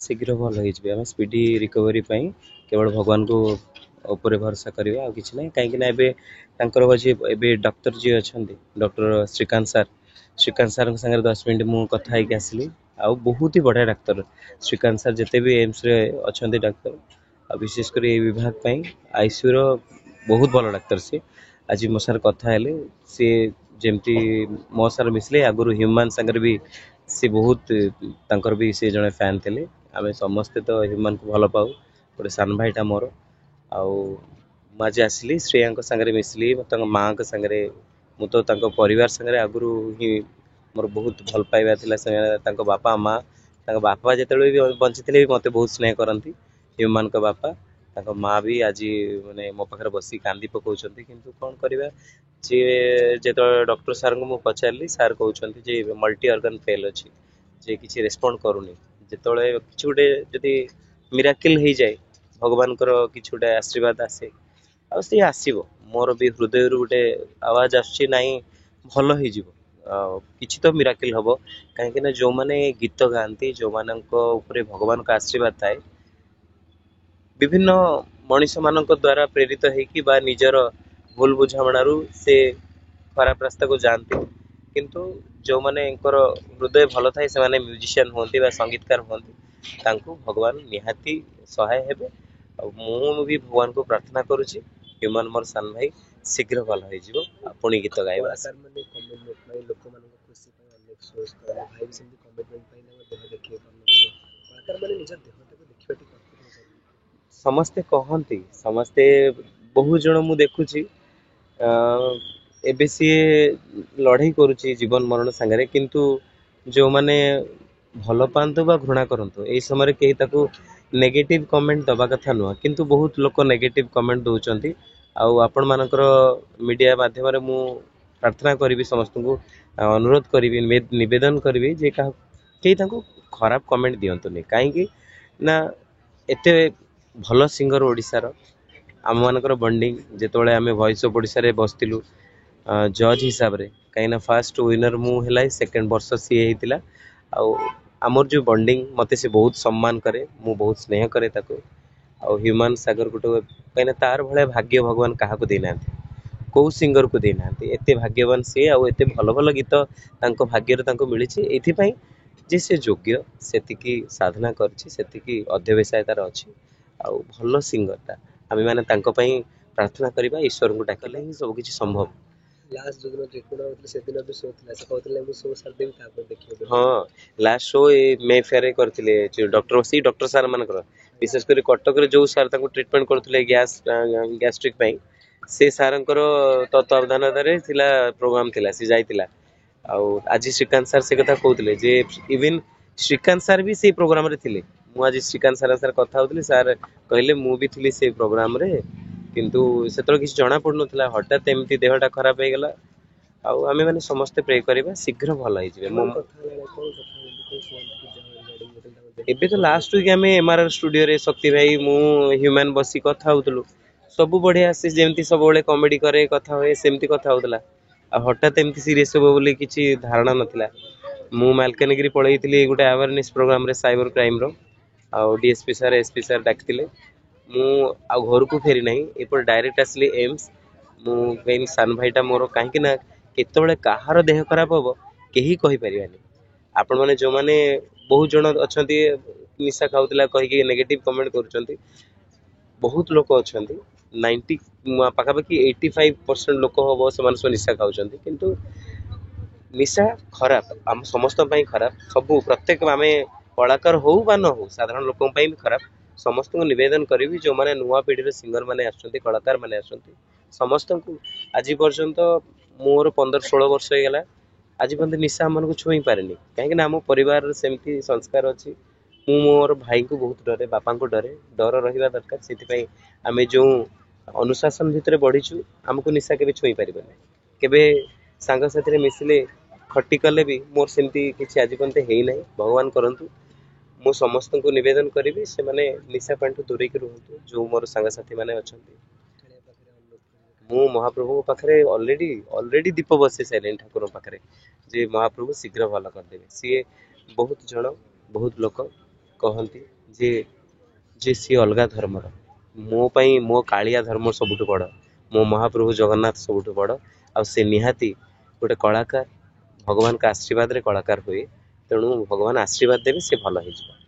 शीघ्र भल हो स्पीडी रिकवरी केवल भगवान को ऊपर भरोसा करवा आ कि ना कहीं हजे डॉक्टर जी अच्छा डॉक्टर श्रीकांत सार संगे 10 मिनट मुझे कथा आसली आ बहुत ही बढ़िया डाक्तर श्रीकांत सार जिते भी एम्स रे अच्छा डाक्तर विशेषकर ये विभाग आईसीयू रो बहुत भल डाक्तर सी आज मो सार कथा सी जमती मो सार मिसले आगुरी ह्यूमान संगे भी सी बहुत तांकर भी सी जड़े फैन थे आम समस्ते तो ह्यूमान को भल पाऊ गोटे सान भाईटा मोर आज आसली श्रेया सागर मिसली माँ सागर मु तो परिवार सागर आगुरी ही मोर बहुत भल पाइबा था बापा माँ बापा जिते भी बंची थे मत बहुत स्नेह करती ह्यूमान का बापा माँ भी आज माने मो पाखे बस कांदी पकाउछंती किंतु कौन करवा सी जो डॉक्टर सार को मुझे पचारि सार कहते मल्टी ऑर्गन फेल अच्छी जे किसी रेस्पॉन्ड करूनी जिते कि गोटे जदि मिराकिल हो जाए भगवान कि गोटे आशीर्वाद आसे सी आसब मोर भी हृदय गोटे आवाज आसुची नाई भल हो किछि तो मिराकिल हम कहीं जो मैंने गीत गाती जो मान भगवान का आशीर्वाद थाए विभिन्न मनीष मान द्वारा प्रेरित होइकी बा निजर भूल बुझामणारू से खराब रास्ता को जाती किंतु जो माने हृदय भल थाए से माने म्यूजिशियन होती संगीतकार होती भगवान निहाती सहाय हेबे मु भी भगवान को प्रार्थना करुच्ची ह्यूमान मोर सान भाई शीघ्र भल हो पुणी गीत गाइबा समस्ते कहती समस्ते बहुत जन मु देखुची एबे सी लड़ाई करुच्ची जीवन मरण सांगे किंतु जो माने भल पातु बा घृणा करतु यही समय कहीं ताकू नेगेटिव कमेंट दबा कथा नुह किंतु बहुत लोक नेगेटिव कमेंट दौरान आपण मानकर मीडिया माध्यम मु प्रार्थना करी समस्त को अनुरोध करी निवेदन करी जे कहीं खराब कमेंट दिंतुनि कहीं ना एते भल सिंगर ओडिशार आम मानकर बंडिंग जिते आम वॉइस ऑफ ओडिशा रे बसलु जज हिसाब रे कहीं फास्ट विनर मु है सेकेंड वर्ष सी होता आमर जो बंडिंग मत से बहुत सम्मान करे मु बहुत स्नेह करे ताको ह्यूमान सागर गोटे कहीं तार भाया भाग्य भगवान क्या देना कौ सिंगर को देना एत भाग्यवान सी आते भल भल गीत भाग्य मिली जे से योग्य से साधना करती अध्यवसाय तार अच्छी आउ भल सिंगरटा आम मैंने प्रार्थना करवा ईश्वर को डाकिले ही सब किसी संभव लास्ट जो दिन से दिन भी शो थिला से कहतले मु शो सार देबी तापर देखियो हाँ लास्ट शो मे फेयर करथिले डॉक्टर सार मानकर विशेष कर कटक रे जो सार ताको ट्रीटमेंट करथिले गैस्ट्रिक पई से सारंकर तत्वावधान रे थिला प्रोग्राम थिला से जाइतिला आज श्रीकांत सार से कथा कहते जे इवन श्रीकांत सार भी से प्रोग्राम रे थिले मु आज श्रीकांत सार कथा होतली सार कहले मु भी थिली से प्रोग्राम रे किंतु सेतरो किछ जणा पड़ नथला हठात एमती देहटा खराब हो गला आमे माने समस्ते प्रे करबा शीघ्र भल हो जिवे एबे तो लास्ट वीक आमे एमआरआर स्टूडियो रे शक्ति भाई मु ह्यूमन बसी कथा होतलु सब बढ़िया से जेमती सब बेले कॉमेडी करे कथा होए सेमती कथा होतला हठात एमती सीरियस हो बोली किछि धारणा नथिला मु मालकानगिरी पळैथिली गोटे अवेयरनेस प्रोग्राम रे साइबर क्राइम रो डीएसपी सर एसपी सर डाकिथिले मु आ घर को फेरी नहीं एपर डायरेक्ट आसली एम्स मु कहीं सान भाईटा मोर कहीं ना केतबेले कहार देह खराब हम कहीं कहि परिबानी आपण माने जो माने बहुत जन अछंती निशा खाउतला कहि नेगेटिव कमेंट करूछंती बहुत लोक अछंती 90 पाखापाखि 85% लोक हम से निशा खाउछंती किंतु निशा खराब आम समस्त खराब सब प्रत्येक आम कलाकार हो बा न हो साधारण लोक भी खराब समस्त को निवेदन करी जो माने नुआ पीढ़ी सिंगर माने आछंती कलाकार माने आछंती समस्त को आज पर्यंत मोर 15-16 वर्ष हो गला आज पर्यंत निशा मन को छुई पारेनी कहीं आम परिवार सेमती संस्कार अच्छी मु मोर भाई को बहुत डरे बापा को डरे डर रहा दरकार से आम जो अनुशासन भितर बढ़ीचु आमको निशा के छुई पारे केबे सांग साथी मिसिले खटी कले भी मोर सेमती किसी आज पर्यंत है ना भगवान करंतु मु समस्त को निवेदन करी से माने निशा पांठू दूरे की रुहतु जो मोर सांगसाथी माने अछंती मु महाप्रभु पाखरे ऑलरेडी दीप बसे साइलेंट ठाकुर पाखरे जे महाप्रभु शीघ्र भल कर देबे सी बहुत जण बहुत लोक कहती जे जे सी अलगा धर्मर मो ପାଇଁ ମୋ କାଳିଆ ଧର୍ମ ସବୁଠୁ ବଡ଼ ମୋ ମହାପ୍ରଭୁ ଜଗନ୍ନାଥ ସବୁଠୁ ବଡ଼ ଆଉ ସେ ନିହାତି ଗୋଟେ କଳାକାର ଭଗବାନଙ୍କ ଆଶୀର୍ବାଦରେ କଳାକାର ହୁଏ ତେଣୁ ଭଗବାନ ଆଶୀର୍ବାଦ ଦେବେ ସେ ଭଲ ହେଇଯିବ।